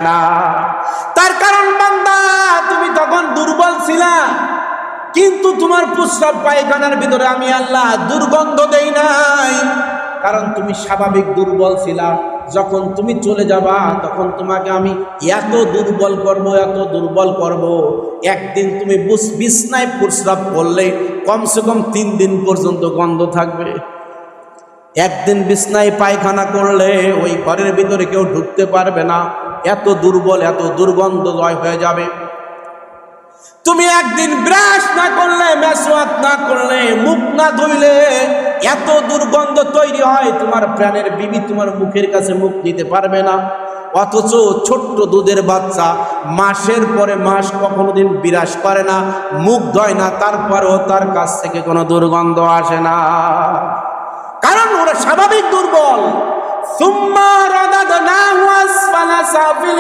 না। তার কারণ বান্দা, তুমি তখন দুর্বল ছিলা, কিন্তু তোমার প্রস্রাব পায়খানার ভিতরে আমি আল্লাহ দুর্গন্ধ দেই নাই, কারণ তুমি স্বাভাবিক দুর্বল ছিলা। যখন তুমি চলে যাবা তখন তোমাকে আমি এত দুর্বল করব, এত দুর্বল করব, একদিন তুমি বিছনায় প্রস্রাব করলে কমসে কম 3 দিন পর্যন্ত গন্ধ থাকবে। একদিন বিছনায় পায়খানা করলে ওই ঘরের ভিতরে কেউ ঢুকতে পারবে না, এত দুর্বল, এত দুর্গন্ধময় হয়ে যাবে। তুমি একদিন ব্রাশ না করলে, মেসওয়াক না করলে, মুখ না ধুইলে এত দুর্গন্ধ তৈরি হয়, তোমার প্রাণের বিবি তোমার মুখের কাছে মুখ দিতে পারবে না। অথচ ছোট্ট দুধের বাচ্চা মাসের পরে মাস কখনো দিন বিরাস করে না, মুখ ধয় না, তারপরেও তার কাছ থেকে কোনো দুর্গন্ধ আসে না, কারণ ওরা স্বাভাবিক দুর্বল। সুম্মা রাদাদনাহু আসফালা সাফিলিন।